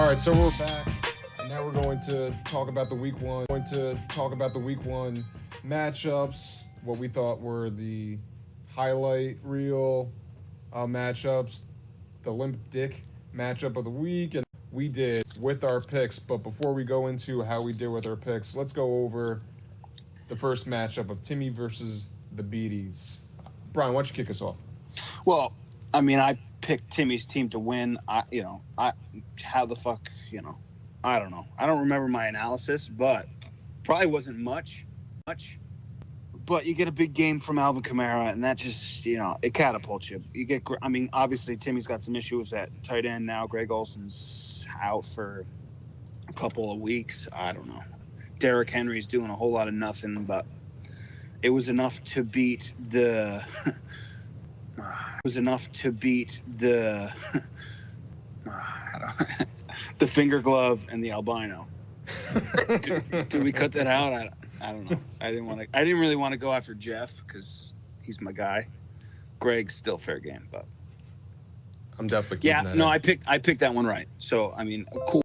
right, so we're back, and now we're going to talk about the week one. Matchups, what we thought were the highlight reel matchups, the limp dick matchup of the week, and we did with our picks. But before we go into how we did with our picks, let's go over the first matchup of Timmy versus the Beaties. Brian, why don't you kick us off? Well, I mean, I picked Timmy's team to win. I don't know. I don't remember my analysis, but probably wasn't much. But you get a big game from Alvin Kamara, and that just, it catapults you. Obviously, Timmy's got some issues at tight end now. Greg Olson's out for a couple of weeks. I don't know. Derrick Henry's doing a whole lot of nothing, but it was enough to beat the the finger glove and the albino. Do we cut that out? I don't know. I didn't really want to go after Jeff because he's my guy. Greg's still fair game, but I'm definitely keeping that. No, I picked that one right. So cool.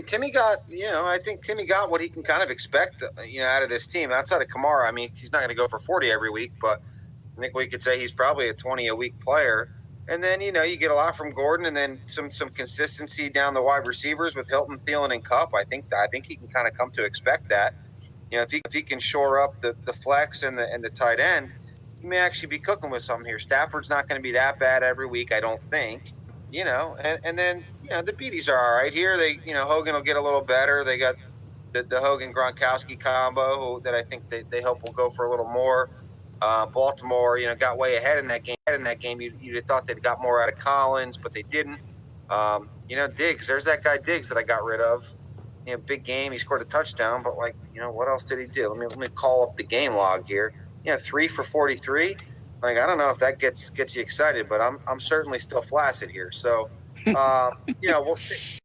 Timmy got, I think Timmy got what he can kind of expect, out of this team. Outside of Kamara, he's not going to go for 40 every week, but I think we could say he's probably a 20-a-week player. And then, you get a lot from Gordon, and then some consistency down the wide receivers with Hilton, Thielen, and Kupp. I think he can kind of come to expect that. If he can shore up the flex and the tight end, he may actually be cooking with something here. Stafford's not going to be that bad every week, I don't think. And then the Beaties are all right here. They, Hogan will get a little better. They got the Hogan Gronkowski combo that I think they hope will go for a little more. Baltimore, got way ahead in that game. You'd have thought they'd got more out of Collins, but they didn't. Diggs, there's that guy Diggs that I got rid of. Big game. He scored a touchdown, but what else did he do? Let me call up the game log here. 3 for 43. I don't know if that gets you excited, but I'm certainly still flaccid here. So, we'll see.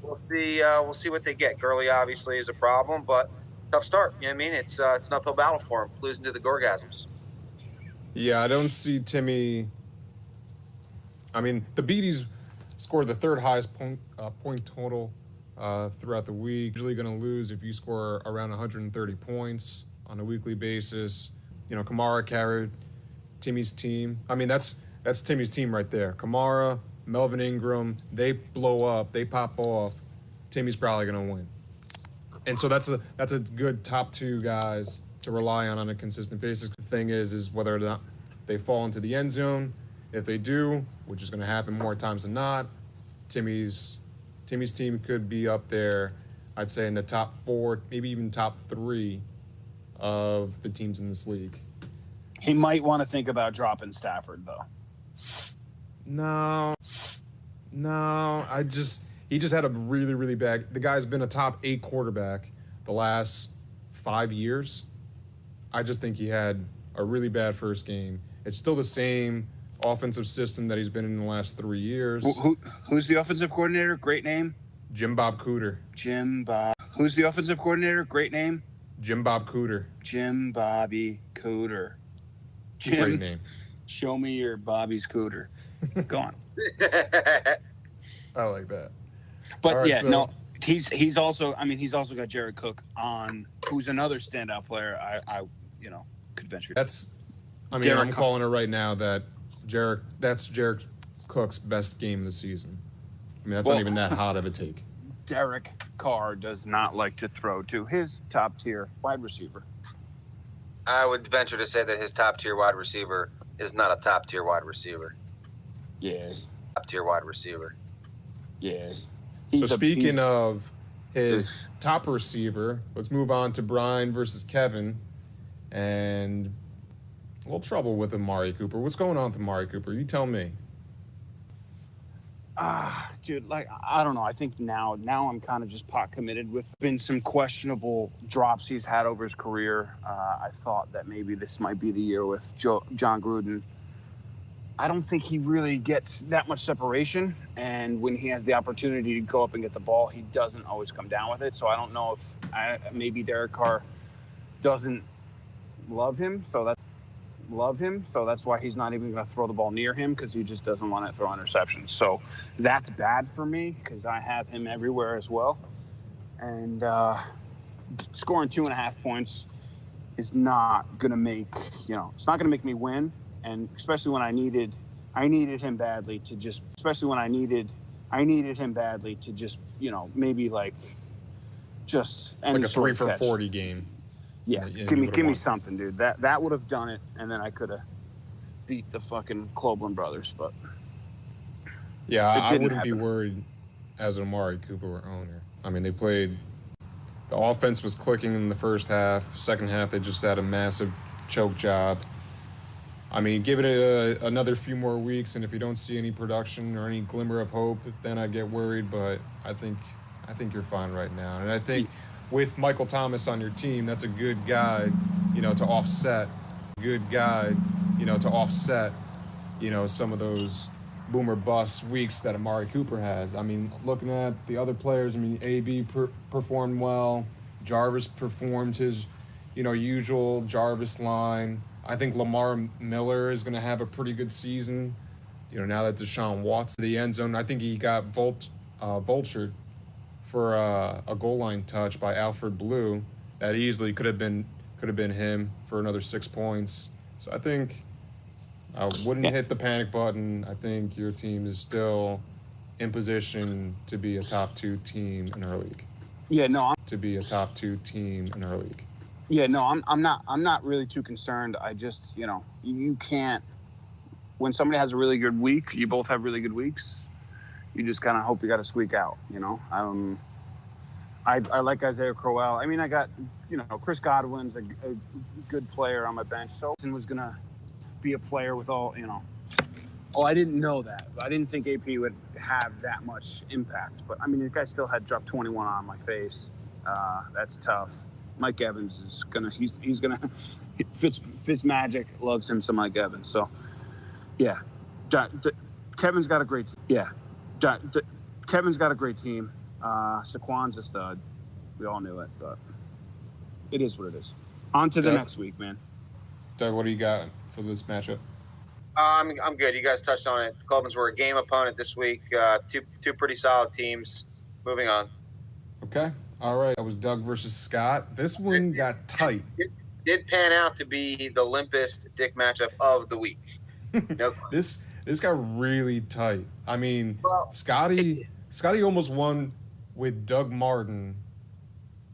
We'll see. We'll see what they get. Gurley obviously is a problem, but tough start. It's an uphill battle for him, losing to the Gorgasms. Yeah, I don't see Timmy. The Beaties scored the third highest point total throughout the week. Usually going to lose if you score around 130 points on a weekly basis. Kamara carried Timmy's team. That's Timmy's team right there. Kamara, Melvin Ingram, they blow up, they pop off. Timmy's probably going to win. And so that's a good top two guys to rely on a consistent basis. The thing is whether or not they fall into the end zone. If they do, which is going to happen more times than not, Timmy's team could be up there, I'd say in the top 4, maybe even top 3 of the teams in this league. He might want to think about dropping Stafford, though. No, he just had a really, really bad. The guy's been a top 8 quarterback the last 5 years. I just think he had a really bad first game. It's still the same offensive system that he's been in the last 3 years. Who's the offensive coordinator? Great name. Jim Bob Cooter. Who's the offensive coordinator? Great name. Jim Bob Cooter. Jim Bobby Cooter. Great name. Show me your Bobby's Cooter. Go on. I like that. But right, he's also got Jared Cook on, who's another standout player. I could venture. I'm calling it right now that that's Jared Cook's best game of the season. Not even that hot of a take. Derek Carr does not like to throw to his top tier wide receiver. I would venture to say that his top tier wide receiver is not a top tier wide receiver. Yeah. Top tier wide receiver. Yeah. So speaking of his top receiver, let's move on to Brian versus Kevin. And a little trouble with Amari Cooper. What's going on with Amari Cooper? You tell me. Dude, I don't know. I think now I'm kind of just pot committed with been some questionable drops he's had over his career. I thought that maybe this might be the year with John Gruden. I don't think he really gets that much separation, and when he has the opportunity to go up and get the ball, he doesn't always come down with it. So I don't know if maybe Derek Carr doesn't love him, so that's love him, so that's why he's not even going to throw the ball near him because he just doesn't want to throw interceptions. So that's bad for me because I have him everywhere as well. And scoring 2.5 points is not going to make, it's not going to make me win. And especially when I needed him badly to just, maybe like just any Like a sort 3 of for catch. 40 game. Yeah, And give you me would've won. something, dude. That would have done it, and then I could have beat the fucking Cloblin brothers. But Yeah, I didn't wouldn't be happen. worried as an Amari Cooper owner. I mean, the offense was clicking in the first half. Second half, they just had a massive choke job. I mean, give it another few more weeks, and if you don't see any production or any glimmer of hope, then I get worried. But I think you're fine right now. And I think with Michael Thomas on your team, that's a good guy, to offset. Some of those boomer bust weeks that Amari Cooper had. I mean, looking at the other players, I mean, AB performed well. Jarvis performed his, usual Jarvis line. I think Lamar Miller is going to have a pretty good season. Now that Deshaun Watson to the end zone, I think he got vultured for a goal line touch by Alfred Blue that easily could have been him for another 6 points. So I think I wouldn't hit the panic button. I think your team is still in position to be a top 2 team in our league. Yeah, no, I'm not really too concerned. I just, you can't. When somebody has a really good week, you both have really good weeks. You just kind of hope you got to squeak out. I like Isaiah Crowell. I mean, I got, Chris Godwin's a good player on my bench. So was gonna be a player with all, Oh, I didn't know that. I didn't think AP would have that much impact. But, I mean, the guy still had dropped 21 on my face. That's tough. Mike Evans is going to – he's going to – Fitzmagic loves him some Mike Evans. So, yeah. Kevin's got a great team. Yeah. Kevin's got a great team. Saquon's a stud. We all knew it, but it is what it is. On to the next week, man. Doug, what do you got for this matchup? I'm good. You guys touched on it. The Clubmans were a game opponent this week. Two pretty solid teams. Moving on. Okay. All right. That was Doug versus Scott. This one got tight. It did pan out to be the limpest dick matchup of the week. No. This got really tight. I mean, Well, Scotty almost won with Doug Martin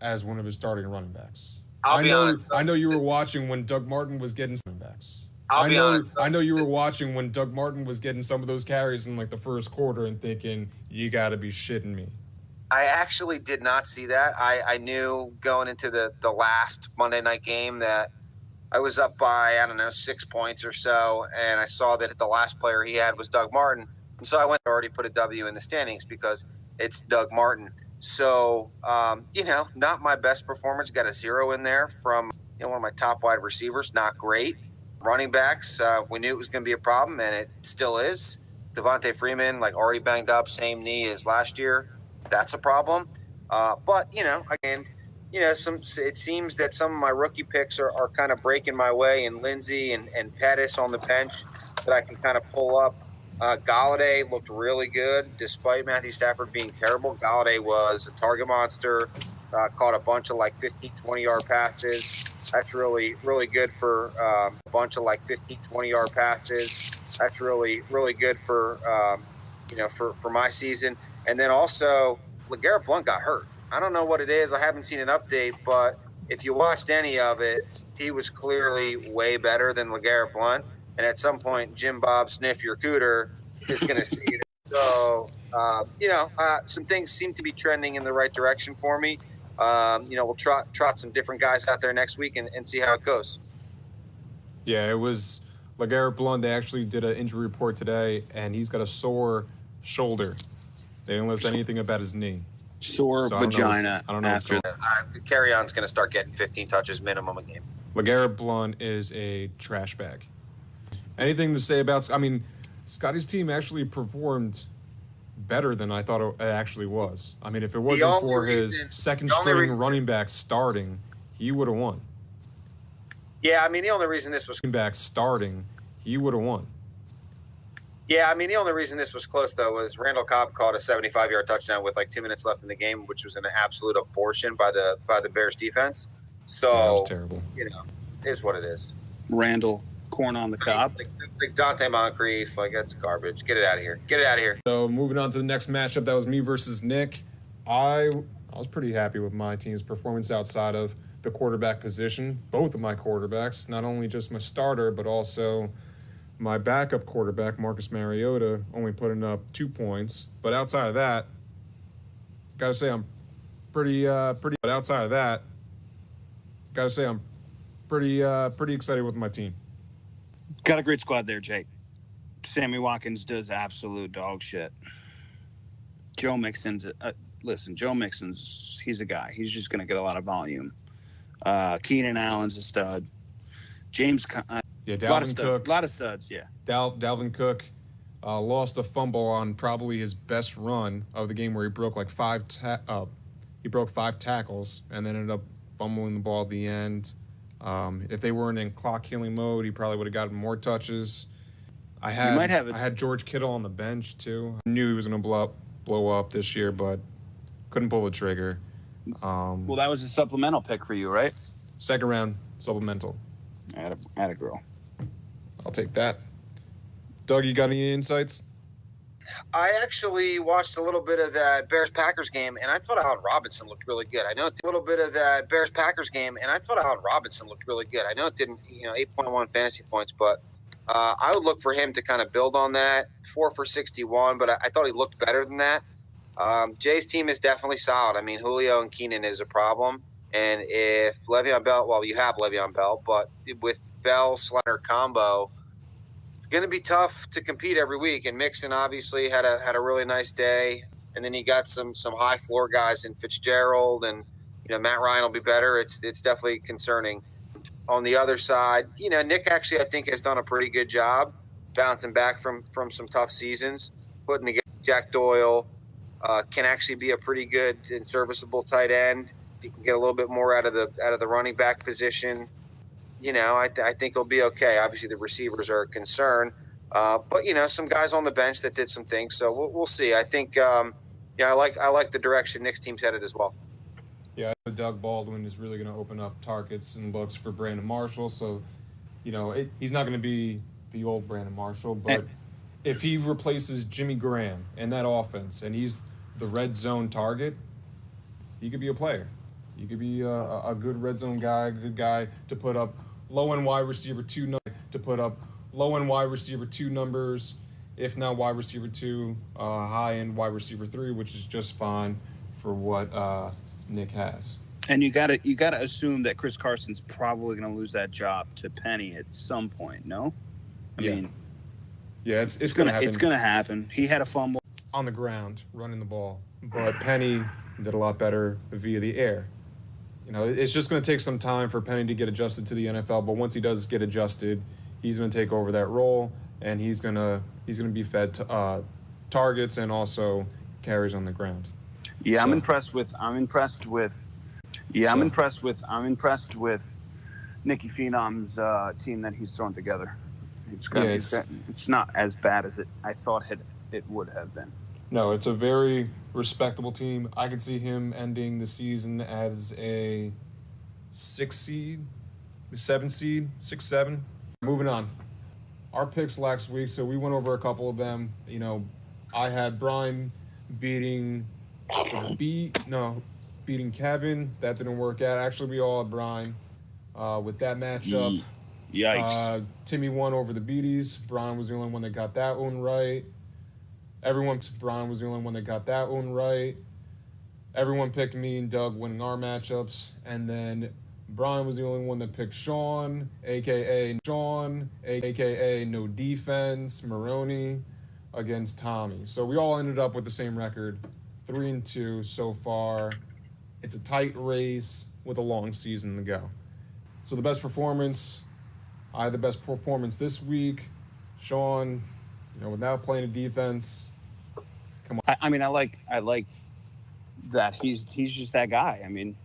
as one of his starting running backs. I'll be honest. I know you were watching when Doug Martin was getting running backs. I'll be honest. I know you were watching when Doug Martin was getting some of those carries in like the first quarter and thinking, you got to be shitting me. I actually did not see that. I knew going into the last Monday night game that I was up by, 6 points or so, and I saw that the last player he had was Doug Martin. And so I went to already put a W in the standings because it's Doug Martin. So, not my best performance. Got a 0 in there from one of my top wide receivers. Not great. Running backs, we knew it was going to be a problem, and it still is. Devontae Freeman, already banged up, same knee as last year. That's a problem. But, again, it seems that some of my rookie picks are kind of breaking my way, and Lindsey and Pettis on the bench that I can kind of pull up. Galladay looked really good despite Matthew Stafford being terrible. Galladay was a target monster, caught a bunch of 15, 20-yard passes. That's really, really good for a bunch of 15, 20-yard passes. That's really, really good for, for my season. And then also, LeGarrette Blount got hurt. I don't know what it is. I haven't seen an update, but if you watched any of it, he was clearly way better than LeGarrette Blount. And at some point, Jim Bob Sniff Your Cooter is going to see it. So, some things seem to be trending in the right direction for me. We'll trot some different guys out there next week and see how it goes. Yeah, it was LeGarrette Blount. They actually did an injury report today, and he's got a sore shoulder. They didn't list anything about his knee. Sore vagina. I don't know what's going on. Carry-on's going to start getting 15 touches minimum a game. LeGarrette Blount is a trash bag. Anything to say about... I mean, Scotty's team actually performed better than I thought it actually was. I mean, if it wasn't for his second-string running back starting, he would have won. Yeah, I mean, the only reason this was back starting, he would have won. Yeah, I mean, the only reason this was close, though, was Randall Cobb caught a 75-yard touchdown with like 2 minutes left in the game, which was an absolute abortion by the Bears defense. So, Yeah, that was terrible. Is what it is. Randall, corn on the cob. Like Dante Moncrief, like that's garbage. Get it out of here. Get it out of here. So moving on to the next matchup, that was me versus Nick. I was pretty happy with my team's performance outside of the quarterback position. Both of my quarterbacks, not only just my starter, but also my backup quarterback, Marcus Mariota, only putting up 2 points. But outside of that, gotta say I'm pretty. But outside of that, gotta say I'm pretty excited with my team. Got a great squad there, Jake. Sammy Watkins does absolute dog shit. Joe Mixon's Joe Mixon's he's a guy. He's just going to get a lot of volume. Keenan Allen's a stud. James, Dalvin Cook, a lot of studs. Yeah, Dalvin Cook lost a fumble on probably his best run of the game, where he broke like five tackles and then ended up fumbling the ball at the end. If they weren't in clock killing mode, he probably would have gotten more touches. I had George Kittle on the bench too. I knew he was going to blow up this year, but couldn't pull the trigger. Well, that was a supplemental pick for you, right? Second round supplemental. Atta girl. I'll take that. Doug, you got any insights? I actually watched a little bit of that Bears-Packers game, and I thought Allen Robinson looked really good. I know a little bit of that Bears-Packers game, and I thought Allen Robinson looked really good. I know it didn't, 8.1 fantasy points, but I would look for him to kind of build on that. 4 for 61, but I thought he looked better than that. Jay's team is definitely solid. I mean, Julio and Keenan is a problem, and if Le'Veon Bell, well, you have Le'Veon Bell, but with Bell-Slender combo, going to be tough to compete every week. And Mixon obviously had a really nice day, and then you got some high floor guys in Fitzgerald, and Matt Ryan will be better. It's definitely concerning. On the other side, Nick actually I think has done a pretty good job bouncing back from some tough seasons, putting together. Jack Doyle can actually be a pretty good and serviceable tight end. He can get a little bit more out of the running back position. I think he'll be okay. Obviously, the receivers are a concern, but some guys on the bench that did some things. So we'll see. I think, I like the direction Nick's team's headed as well. Yeah, Doug Baldwin is really going to open up targets and looks for Brandon Marshall. So, he's not going to be the old Brandon Marshall, but if he replaces Jimmy Graham in that offense and he's the red zone target, he could be a player. He could be a good red zone guy, a good guy to put up low-end wide receiver 2 numbers, if not wide receiver 2, high-end wide receiver 3, which is just fine for what Nick has. And you gotta assume that Chris Carson's probably going to lose that job to Penny at some point. No, I mean, yeah, it's going to happen. It's going to happen. He had a fumble on the ground, running the ball, but Penny did a lot better via the air. It's just going to take some time for Penny to get adjusted to the NFL, but once he does get adjusted, he's going to take over that role, and he's going to be fed targets and also carries on the ground. Yeah, so. I'm impressed with Nicky Phenom's team that he's thrown together. It's not as bad as I thought it would have been. No, it's a very respectable team. I could see him ending the season as a 7 seed. Moving on. Our picks last week, so we went over a couple of them. I had Brian beating Kevin. That didn't work out. Actually, we all had Brian with that matchup. Yikes. Timmy won over the Beaties. Brian was the only one that got that one right. Brian was the only one that got that one right. Everyone picked me and Doug winning our matchups. And then Brian was the only one that picked Sean, a.k.a. No Defense, Maroney, against Tommy. So we all ended up with the same record, 3-2 so far. It's a tight race with a long season to go. So I had the best performance this week. Sean, without playing a defense. Come on. I like that he's just that guy. I mean,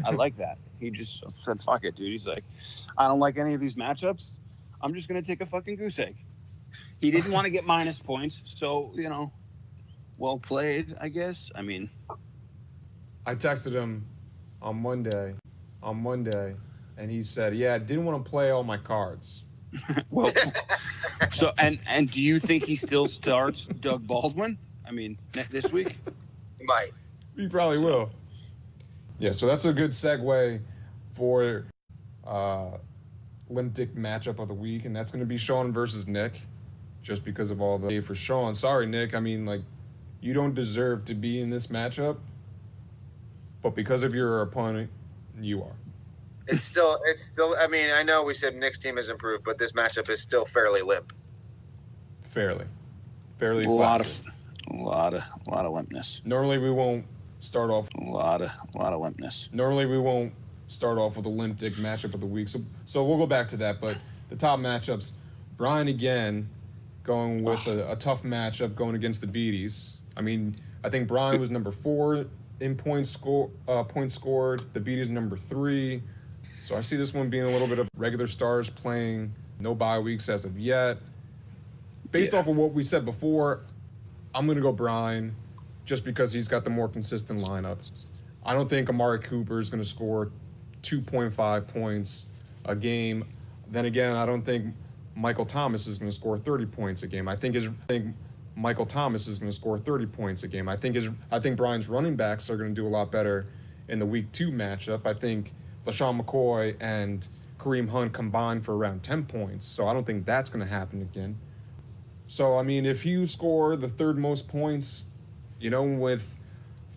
I like that. He just said, "Fuck it, dude." He's like, "I don't like any of these matchups. I'm just gonna take a fucking goose egg." He didn't want to get minus points, so well played, I guess. I mean, I texted him on Monday, and he said, "Yeah, I didn't want to play all my cards." well, so and do you think he still starts Doug Baldwin? I mean, this week? He might. He probably will. Yeah, so that's a good segue for Limp Dick matchup of the week, and that's going to be Sean versus Nick, just because of all the for Sean. Sorry, Nick. I mean, like, you don't deserve to be in this matchup, but because of your opponent, you are. It's still. I mean, I know we said Nick's team has improved, but this matchup is still fairly limp. Fairly A flaccid. lot of limpness. Normally we won't start off. A lot of limpness. Normally we won't start off with a Limp Dick matchup of the week, so we'll go back to that. But the top matchups, Brian again, going with a tough matchup going against the Beaties. I mean, I think Brian was number 4 in points scored. The Beaties number 3. So I see this one being a little bit of regular stars playing, no bye weeks as of yet. Based off of what we said before, I'm going to go Brian just because he's got the more consistent lineup. I don't think Amari Cooper is going to score 2.5 points a game. Then again, I don't think Michael Thomas is going to score 30 points a game. I think Michael Thomas is going to score 30 points a game. I think Brian's running backs are going to do a lot better in the week 2 matchup. I think LaShawn McCoy and Kareem Hunt combined for around 10 points. So I don't think that's going to happen again. So, I mean, if you score the third most points, with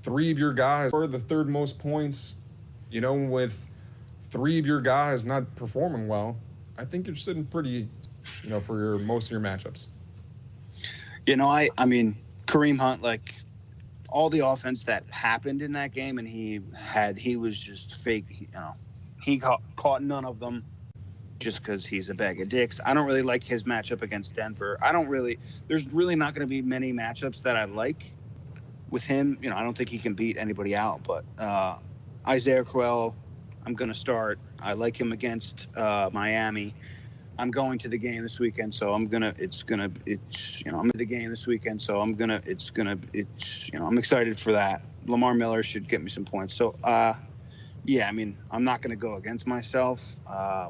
3 of your guys, or the third most points, with 3 of your guys not performing well, I think you're sitting pretty, for most of your matchups. I mean, Kareem Hunt, like, all the offense that happened in that game, and he was just fake. He caught none of them just because he's a bag of dicks. I don't really like his matchup against Denver. There's really not going to be many matchups that I like with him. I don't think he can beat anybody out, but Isaiah Crowell, I'm going to start. I like him against Miami. I'm going to the game this weekend, so I'm excited for that. Lamar Miller should get me some points. So, yeah, I mean, I'm not going to go against myself.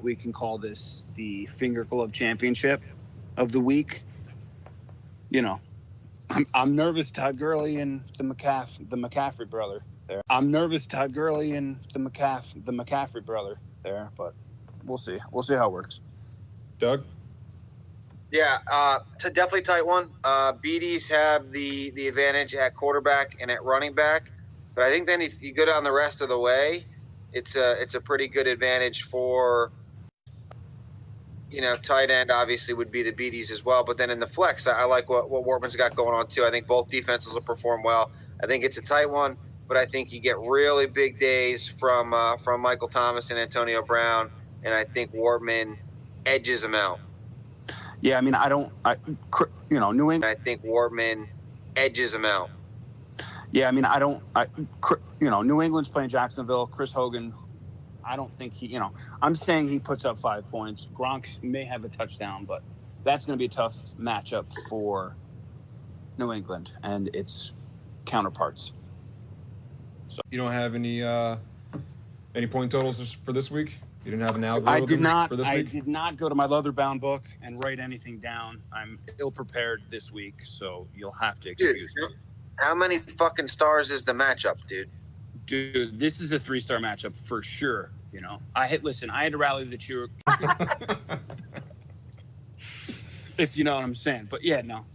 We can call this the Finger Glove Championship of the week. I'm nervous Todd Gurley and the McCaffrey brother there. McCaffrey brother there, but we'll see. We'll see how it works. Doug? Yeah, it's a definitely tight one. Beaties have the advantage at quarterback and at running back, but I think then if you go down the rest of the way, it's a pretty good advantage for tight end. Obviously, would be the Beaties as well. But then in the flex, I like what Wortman's got going on too. I think both defenses will perform well. I think it's a tight one, but I think you get really big days from Michael Thomas and Antonio Brown, and I think Wortman edges him out. Yeah, I mean, New England. I think Wortman edges him out. Yeah, I mean, New England's playing Jacksonville. Chris Hogan, I don't think I'm saying he puts up 5 points. Gronk may have a touchdown, but that's going to be a tough matchup for New England and its counterparts. So You don't have any point totals for this week? You didn't have an algorithm for this week? I did not go to my leather-bound book and write anything down. I'm ill-prepared this week, so you'll have to excuse me. How many fucking stars is the matchup, dude? Dude, this is a 3-star matchup for sure. I had to rally the cheer. If you know what I'm saying. But yeah, no,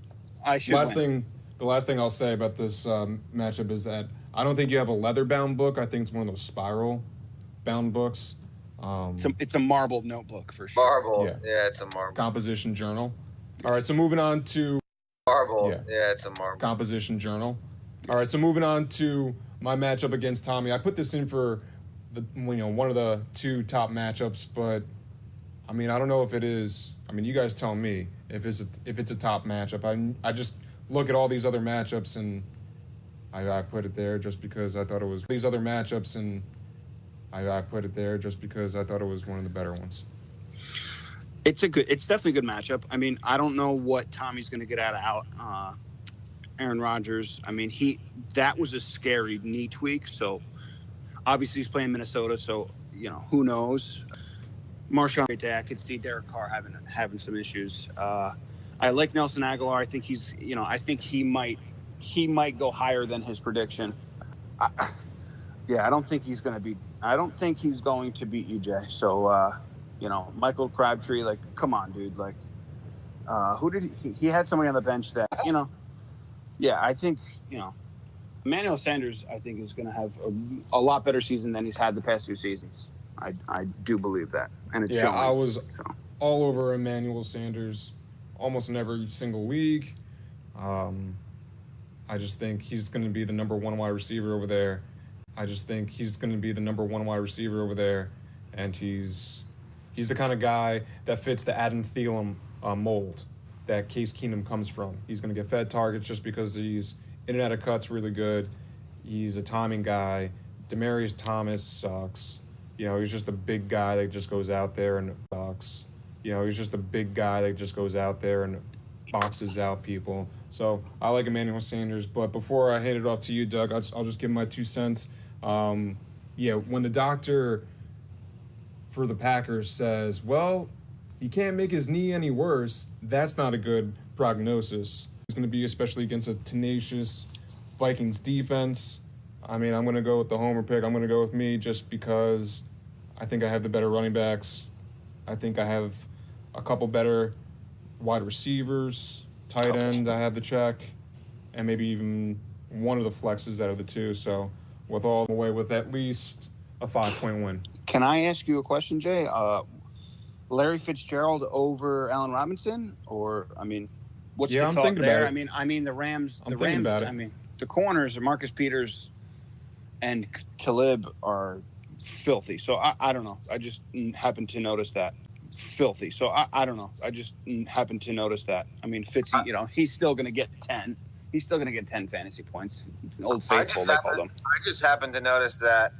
I should win. The last thing I'll say about this matchup is that I don't think you have a leather-bound book. I think it's one of those spiral-bound books. It's a marble notebook for sure. Marble. Yeah, it's a marble. Composition journal. All right, so moving on to marble. Yeah, it's a marble. Composition journal. All right, so moving on to my matchup against Tommy. I put this in for one of the 2 top matchups, but I mean, I don't know if it is. I mean, you guys tell me if it's a top matchup. I just look at all these other matchups and I put it there just because I thought it was these other matchups, and I put it there just because I thought it was one of the better ones. It's definitely a good matchup. I mean, I don't know what Tommy's going to get out of Aaron Rodgers. I mean, that was a scary knee tweak. So obviously he's playing Minnesota. So who knows? Marshawn, great day. I could see Derek Carr having some issues. I like Nelson Aguilar. I think I think he might go higher than his prediction. I don't think he's going to beat. I don't think he's going to beat you, Jay. So, Michael Crabtree, like, come on, dude. Like, who did he had somebody on the bench that, I think, Emmanuel Sanders, I think, is going to have a lot better season than he's had the past 2 seasons. I do believe that. And it's showing. I was all over Emmanuel Sanders almost in every single league. I just think he's going to be the number one wide receiver over there. And he's the kind of guy that fits the Adam Thielen mold that Case Keenum comes from. He's going to get fed targets just because he's in and out of cuts really good. He's a timing guy. Demaryius Thomas sucks. He's just a big guy that just goes out there and sucks. Boxes out people. So I like Emmanuel Sanders. But before I hand it off to you, Doug, I'll just give my 2 cents. When the doctor for the Packers says, well, he can't make his knee any worse, that's not a good prognosis. It's going to be especially against a tenacious Vikings defense. I mean, I'm going to go with the homer pick. I'm going to go with me just because I think I have the better running backs. I think I have a couple better wide receivers, tight end, I have the check, and maybe even one of the flexes out of the 2. So with all the way with at least a 5-point win. Can I ask you a question, Jay? Larry Fitzgerald over Allen Robinson, or what's the thought thinking there? about it. I mean the Rams. I'm thinking about it. I mean the corners, Marcus Peters and Talib are filthy. So I don't know. I just happened to notice that. Filthy. So I don't know. I just happened to notice that. I mean, Fitzy, he's still going to get 10. He's still going to get 10 fantasy points. Old faithful, they call them. I just happened to notice that,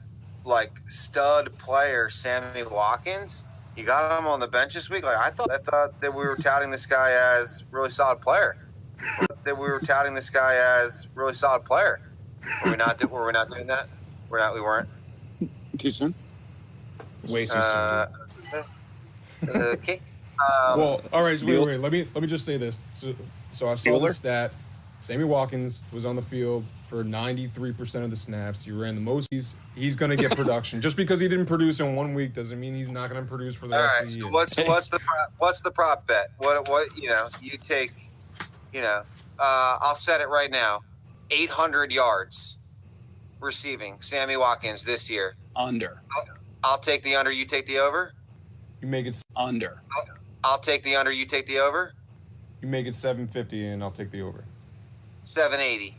like, stud player Sammy Watkins, you got him on the bench this week. Like, I thought that we were touting this guy as really solid player. Were we not doing that? We weren't. Too soon. Way too soon. Okay. Well, all right. Wait. Let me just say this. So I saw the stat. Sammy Watkins was on the field for 93% of the snaps. He ran the most. He's going to get production. Just because he didn't produce in 1 week doesn't mean he's not going to produce for the rest of the year. What's the prop bet? What you take? I'll set it right now. 800 yards receiving. Sammy Watkins this year. Under. I'll take the under. You take the over. You make it under. I'll take the under. You take the over. You make it 750, and I'll take the over. 780.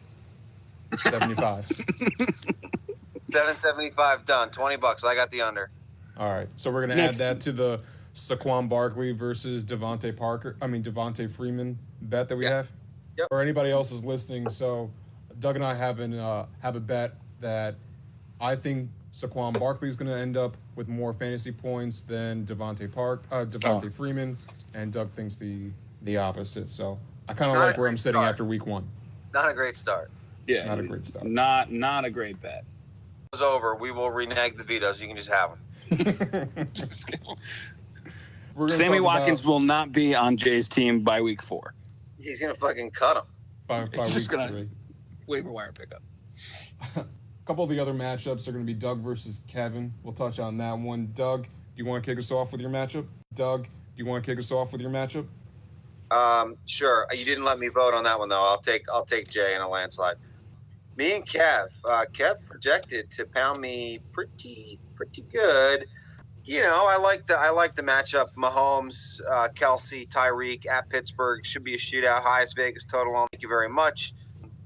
75. 775 done. $20. I got the under. All right. So we're gonna add that to the Saquon Barkley versus Devontae Freeman bet that we have. Yep. Or anybody else is listening. So Doug and I have a bet that I think Saquon Barkley is going to end up with more fantasy points than Devontae Freeman, and Doug thinks the opposite. So I kind of like where I'm sitting after week 1. Not a great start. Yeah, not a great start. Not a great bet. It's over. We will renege the vetoes. You can just have them. Just kidding. Sammy Watkins will not be on Jay's team by week 4. He's gonna fucking cut him by week 3. Waiver wire pickup. A couple of the other matchups are going to be Doug versus Kevin. We'll touch on that one. Doug, do you want to kick us off with your matchup? Sure. You didn't let me vote on that one though. I'll take Jay in a landslide. Me and Kev. Kev projected to pound me pretty good. I like the matchup. Mahomes, Kelsey, Tyreek at Pittsburgh should be a shootout. Highest Vegas total on. Thank you very much.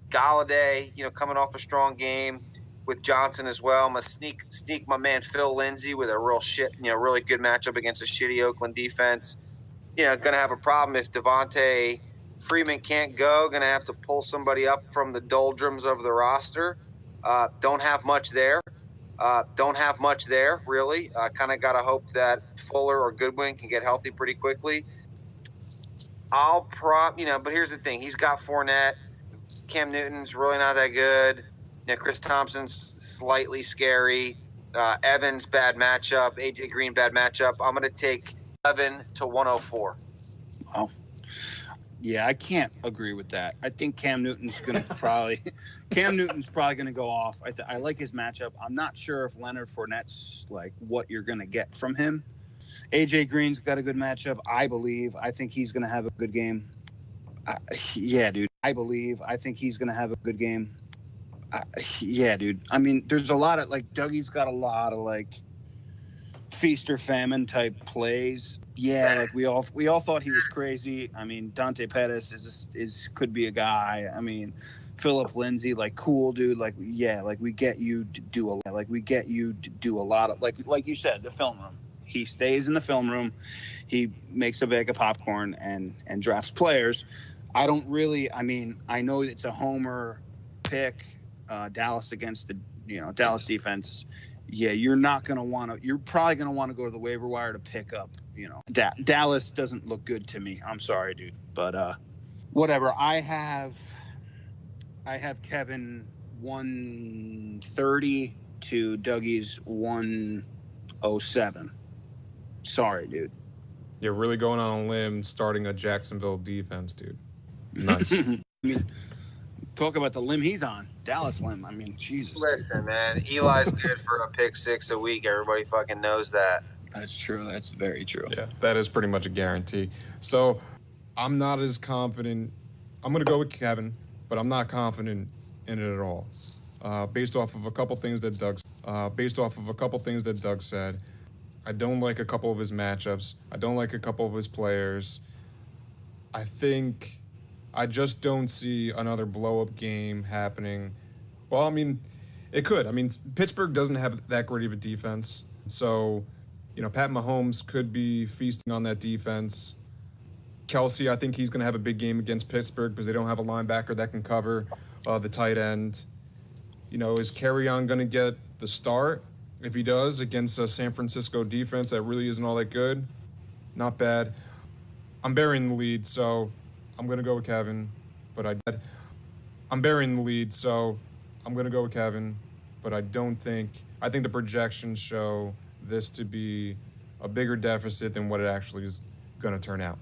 Galladay, coming off a strong game with Johnson as well. I'm gonna sneak my man Phil Lindsay with a really good matchup against a shitty Oakland defense. Gonna have a problem if Devontae Freeman can't go. Gonna have to pull somebody up from the doldrums of the roster. Don't have much there. Don't have much there, really. Kind of got to hope that Fuller or Goodwin can get healthy pretty quickly. But here's the thing. He's got Fournette. Cam Newton's really not that good. Chris Thompson's slightly scary. Evans, bad matchup. AJ Green, bad matchup. I'm going to take 11 to 104. Wow. Yeah, I can't agree with that. I think Cam Newton's going to probably going to go off. I like his matchup. I'm not sure if Leonard Fournette's like what you're going to get from him. AJ Green's got a good matchup, I believe. I think he's going to have a good game. Yeah, dude. I think he's going to have a good game. Yeah, dude. I mean, there's a lot of like Dougie's got a lot of like feast or famine type plays. Yeah, like we all thought he was crazy. I mean, Dante Pettis could be a guy. I mean, Philip Lindsay, like cool dude. Like yeah, like we get you to do a lot of like you said, the film room. He stays in the film room. He makes a bag of popcorn and drafts players. I don't really. I mean, I know it's a homer pick. Dallas against the Dallas defense. Yeah, you're probably gonna want to go to the waiver wire to pick up. Dallas doesn't look good to me. I'm sorry, dude, but whatever. I have Kevin 130 to Dougie's 107. Sorry, dude. You're really going on a limb starting a Jacksonville defense, dude. Nice. I mean, talk about the limb he's on. Dallas limb. I mean, Jesus. Listen, man. Eli's good for a pick 6 a week. Everybody fucking knows that. That's true. That's very true. Yeah, that is pretty much a guarantee. So I'm not as confident. I'm going to go with Kevin, but I'm not confident in it at all. Based off of a couple things that Doug said. I don't like a couple of his matchups. I don't like a couple of his players. I just don't see another blow-up game happening. Well, I mean, it could. I mean, Pittsburgh doesn't have that great of a defense. So, Pat Mahomes could be feasting on that defense. Kelsey, I think he's going to have a big game against Pittsburgh because they don't have a linebacker that can cover the tight end. Is Kerryon going to get the start? If he does, against a San Francisco defense that really isn't all that good, not bad. I'm burying the lead, so I'm going to go with Kevin, but I think the projections show this to be a bigger deficit than what it actually is going to turn out.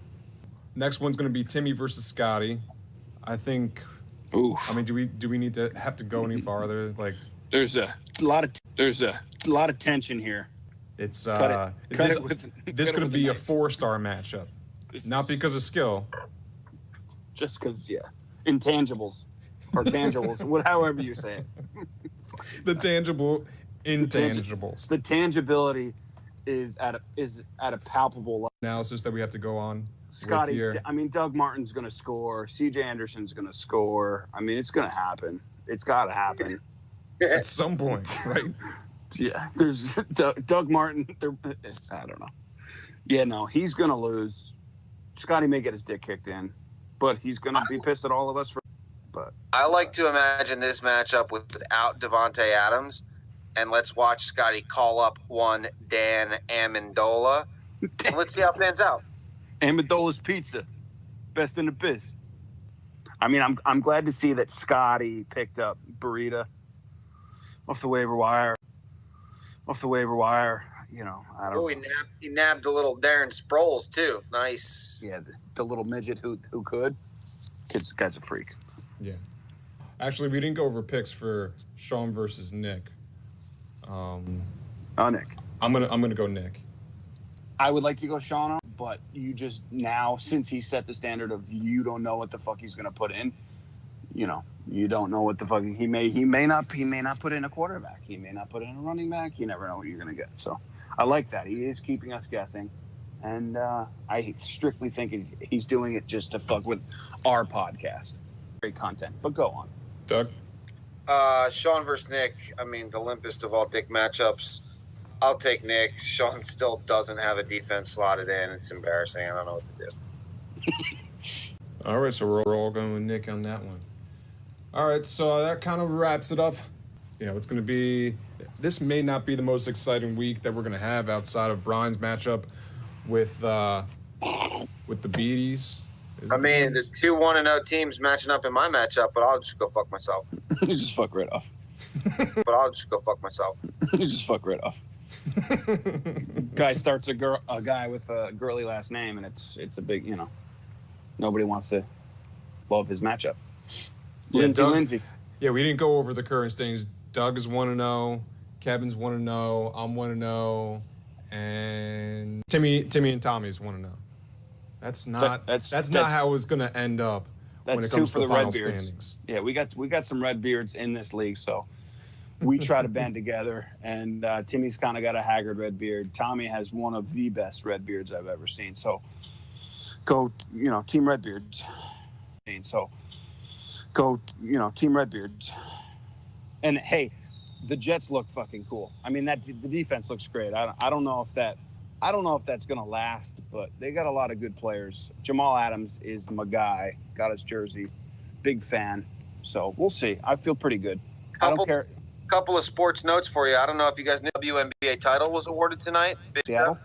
Next one's going to be Timmy versus Scotty. I think. Oof. I mean, do we need to have to go any farther? Like, there's a lot of tension here. It's this could be a 4-star matchup, not because of skill. Just because, intangibles or tangibles, however you say it. The tangible intangibles. The tangibility is at a palpable level. Analysis that we have to go on. Scotty's. I mean, Doug Martin's going to score. C.J. Anderson's going to score. I mean, it's going to happen. It's got to happen at some point, right? Yeah. There's Doug Martin. I don't know. Yeah, no, he's going to lose. Scotty may get his dick kicked in, but he's going to be pissed at all of us. But I like to imagine this matchup without Devontae Adams, and let's watch Scotty call up one Dan Amendola, and let's see how it pans out. Amendola's Pizza, best in the biz. I mean, I'm glad to see that Scotty picked up Burrito off the waiver wire. I don't know. He nabbed the little Darren Sproles too. Nice. Yeah, the little midget who could. Guy's a freak. Yeah. Actually, we didn't go over picks for Sean versus Nick. Nick. I'm gonna go Nick. I would like to go Sean, but you just now, since he set the standard of you don't know what the fuck he's gonna put in, you don't know what the fuck he may not put in a quarterback. He may not put in a running back. You never know what you're gonna get. So I like that. He is keeping us guessing. And I strictly think he's doing it just to fuck with our podcast. Great content. But go on. Doug? Sean versus Nick. I mean, the limpest of all dick matchups. I'll take Nick. Sean still doesn't have a defense slotted in. It's embarrassing. I don't know what to do. All right, so we're all going with Nick on that one. All right, so that kind of wraps it up It's going to be. This may not be the most exciting week that we're going to have outside of Brian's matchup with the Beaties. I mean, the 2-1-0 teams matching up in my matchup, but I'll just go fuck myself. Just fuck right off. But I'll just go fuck myself. Just fuck right off. Guy starts a guy with a girly last name, and it's a big, nobody wants to love his matchup. Lindsay. Yeah, we didn't go over the current standings. Doug is 1-0, Kevin's 1-0, I'm 1-0, and Timmy and Tommy's 1-0. That's not how it's going to end up when it comes to the final standings. Yeah, we got some red beards in this league, so we try to band together. And Timmy's kind of got a haggard red beard. Tommy has one of the best red beards I've ever seen. So go, Team Redbeards. So go, Team Redbeards. And hey, the Jets look fucking cool. I mean, the defense looks great. I don't know if that's gonna last, but they got a lot of good players. Jamal Adams is my guy. Got his jersey. Big fan. So we'll see. I feel pretty good. I don't care. Couple of sports notes for you. I don't know if you guys knew WNBA title was awarded tonight. Seattle?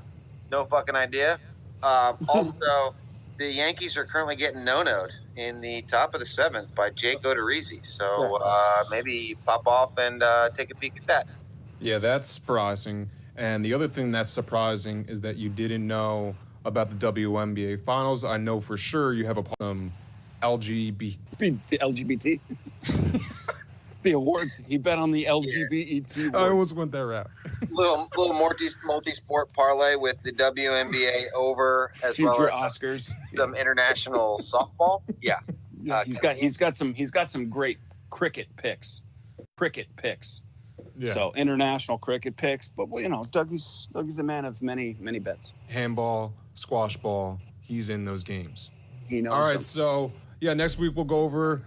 No fucking idea. Also, the Yankees are currently getting no-no'd in the top of the 7th by Jake Odorizzi. So maybe pop off and take a peek at that. Yeah, that's surprising. And the other thing that's surprising is that you didn't know about the WNBA finals. I know for sure you have LGBT. The LGBT. The awards. He bet on the LGBT awards. I almost went that route. little multi-sport parlay with the WNBA over as future well as Oscars. Some international softball. Yeah. He's got some great cricket picks. Yeah. So international cricket picks, but Dougie's a man of many bets. Handball, squash ball, he's in those games. He knows. All right, them. so next week we'll go over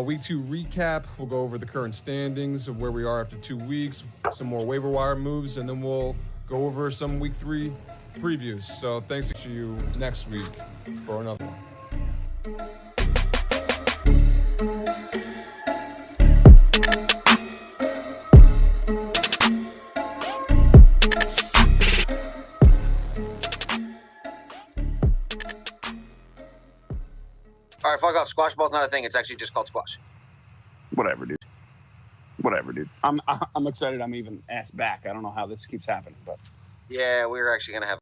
week 2 recap. We'll go over the current standings of where we are after 2 weeks, some more waiver wire moves, and then we'll go over some week 3 previews. So thanks to you next week for another one. All right, fuck off. Squash ball's not a thing. It's actually just called squash. Whatever, dude. I'm excited. I'm even asked back. I don't know how this keeps happening, but yeah, we're actually gonna have